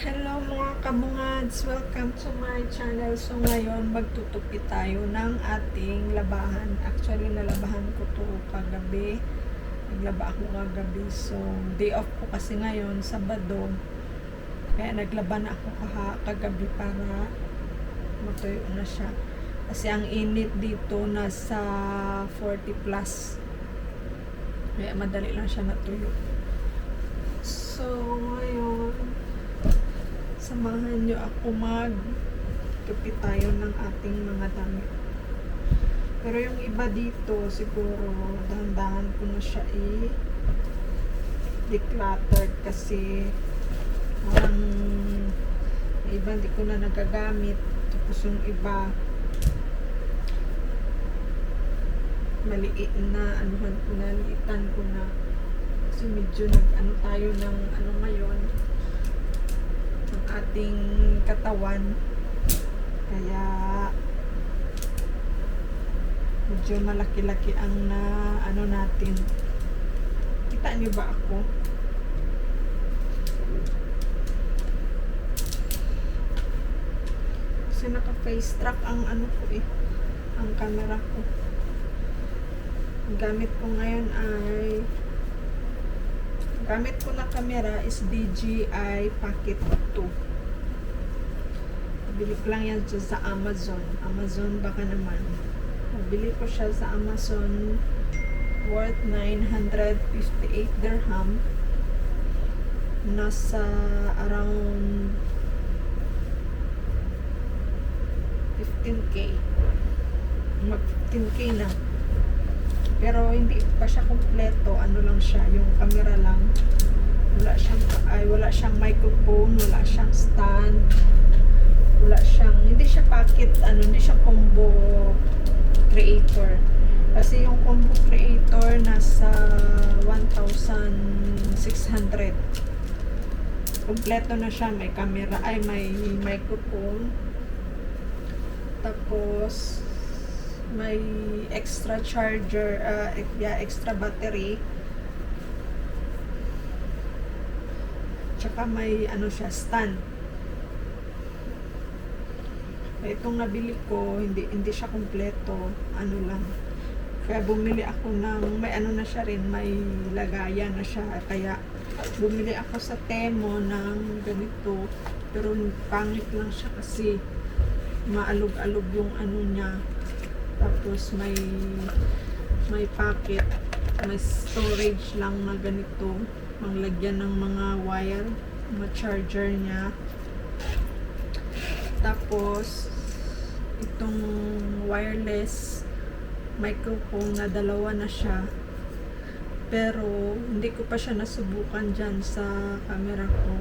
Hello mga kabungads! Welcome to my channel. So ngayon magtutupi tayo ng ating labahan. Actually nalabahan ko to kagabi. Naglaba ako kagabi. So day off ko kasi ngayon, Sabado. Kaya naglaba na ako kagabi para matuyo na siya. Kasi ang init dito nasa 40 plus. Kaya madali lang siya natuyo. So ngayon samahan nyo ako magtupi tayo ng ating mga damit. Pero yung iba dito, siguro, dahan-dahan ko na siya decluttered kasi parang yung iba hindi ko na nagagamit. Tapos yung iba, maliit na, liitan ko na. Kasi medyo nag-ano tayo ng ngayon, ng ating katawan, kaya medyo malaki-laki ang natin. Kita niyo ba ako? Kasi naka face track ang ko ang camera ko. Ang gamit ko ngayon ay gamit ko na camera is DJI Pocket 2. Nabili ko lang yan sa Amazon. Amazon baka naman. Nabili ko siya sa Amazon worth 958 dirham. Nasa around 15k. Mag 15k na. Pero hindi pa siya kumpleto, ano lang siya, yung camera lang. Wala siyang microphone, wala siyang stand. Hindi siya pocket, hindi siya combo creator. Kasi yung combo creator nasa 1,600. Kumpleto na siya, may camera, may microphone. Tapos may extra charger, extra battery, tsaka may siya, stand. Itong nabili ko, hindi siya kompleto, lang. Kaya bumili ako ng, may na siya rin, may lagayan na siya. Kaya bumili ako sa Temo ng ganito, pero pangit lang siya kasi maalog-alog yung niya. Tapos may pocket, may storage lang na ganito, manglagyan ng mga wire, mga charger niya. Tapos itong wireless microphone na dalawa na siya, pero hindi ko pa siya nasubukan dyan sa camera ko.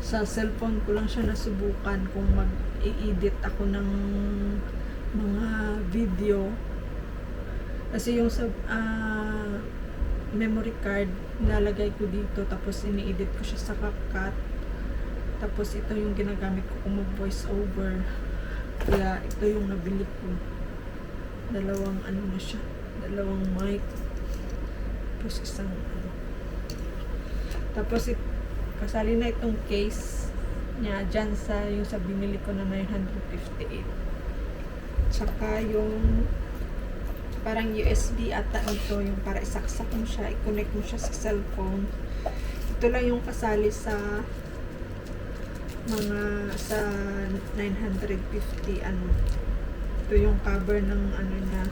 Sa cellphone ko lang siya nasubukan kung mag-i-edit ako ng mga video. Kasi yung sa memory card nilalagay ko dito, tapos ini-edit ko siya sa CapCut. Tapos ito yung ginagamit ko kung mag-voice over. Kaya ito yung nabili ko. Dalawang na siya, dalawang mic. Tapos isang Tapos kasali na itong case niya dyan sa yung sa binili ko na 958. Tsaka yung parang USB ata nito, yung para isaksak mo siya, i-connect mo siya sa cellphone. Ito lang yung kasali sa 950 ito yung cover ng niya.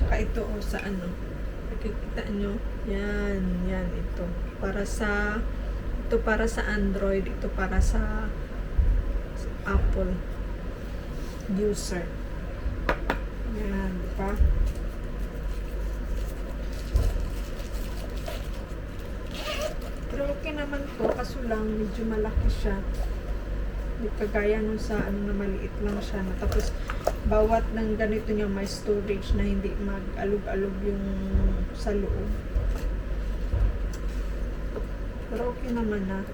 Tsaka ito sa nakikita nyo, yan ito para sa Android, ito para sa Apple user. Yan, diba? Pero okay naman po, kaso lang medyo malaki siya. Hindi kagaya nung sa na maliit lang siya. Tapos bawat ng ganito niya may storage na hindi mag-alog-alog yung sa loob. Pero okay naman na.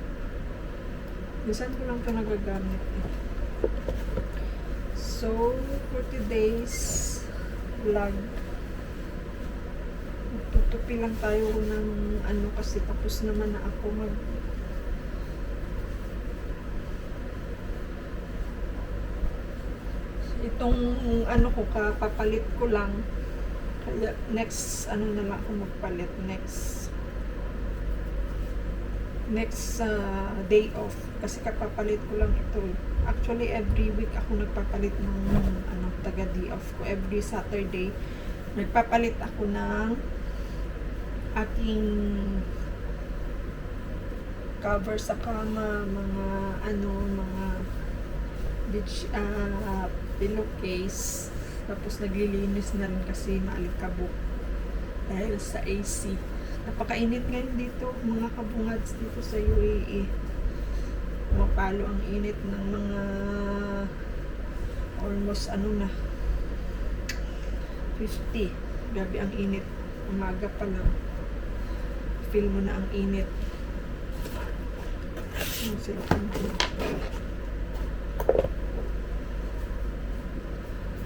Minsan ko lang ito nagagamit. So, for today's vlog, ito Magtutupi lang tayo ng ano kasi tapos naman na ako itong ano ko papalit ko lang. Kaya next ano na lang ako magpalit next day off kasi kapapalit ko lang ito. Actually every week ako nagpapalit ng ano taga day off ko. Every Saturday nagpapalit ako ng aking cover sa kama, mga beach pillowcase, tapos naglilinis na rin kasi maalikabok dahil sa AC. Napakainit ngayon dito mga kabungads dito sa UAE. Mapalo ang init ng mga almost ano na 50. Gabi ang init, umaga pa lang feel mo na ang init.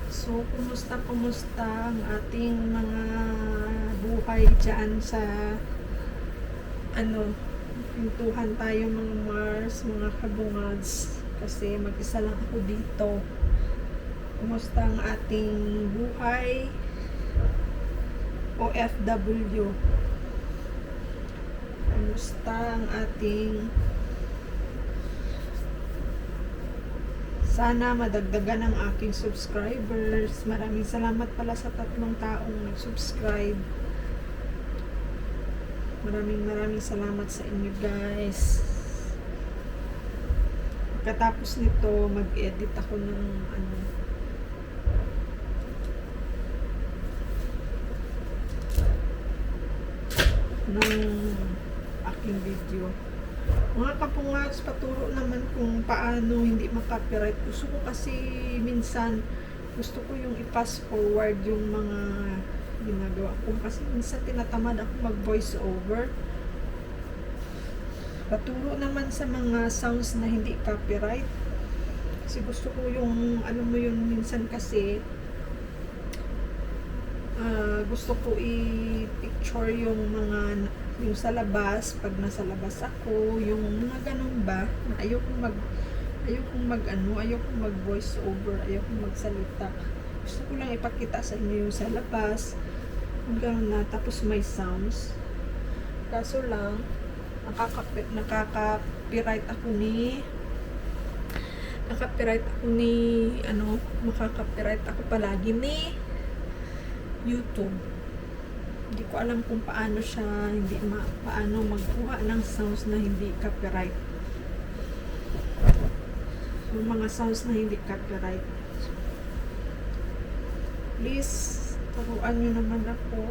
So, kumusta ang ating mga buhay dyan sa ano, pintuhan tayo mga Mars, mga kabungads, kasi mag-isa lang ako dito. Kumusta ang ating buhay OFW? Kumusta ang ating sana madagdagan ang aking subscribers. Maraming salamat pala sa 3 taong nag-subscribe. Maraming salamat sa inyo guys. Katapos nito mag-edit ako ng ano ng aking video. Mga kapungads, paturo naman kung paano hindi makapiright. Gusto ko kasi minsan gusto ko yung i-pass forward yung mga ginagawa ko kasi minsan tinatamad ako mag voice over. Paturo naman sa mga sounds na hindi copyright kasi gusto ko yung alam mo yun minsan kasi gusto ko i-picture yung mga yung sa labas pag nasa labas ako, yung mga ganun ba. Ayokong mag voice over, ayokong magsalita. Gusto ko lang ipakita sa inyo yung sa labas. Yung ganun na, tapos may sounds. Kaso lang makaka-copyright ako palagi ni YouTube. Hindi ko alam kung paano siya paano magkuha ng sounds na hindi copyright. Yung mga sounds na hindi copyright. Please, turuan nyo naman ako.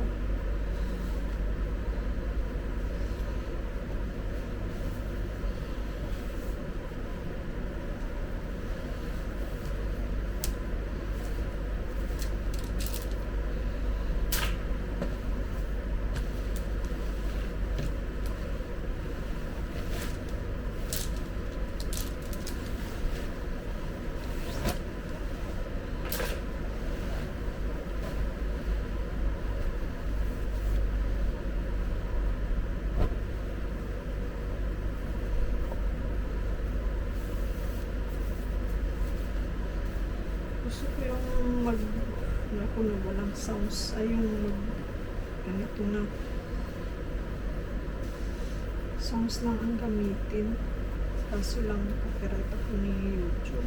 Gusto ko yung ako na walang sounds ay yung ganito na sounds lang ang gamitin, kaso lang copyright ako ni YouTube.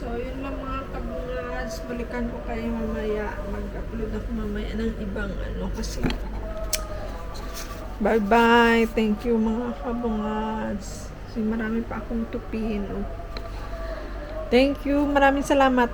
So, yun lang mga kabungads. Balikan ko kayo mamaya. Mag-upload ako mamaya ng ibang kasi. Bye-bye. Thank you mga kabungads. Kasi marami pa akong tupihin. Thank you. Maraming salamat.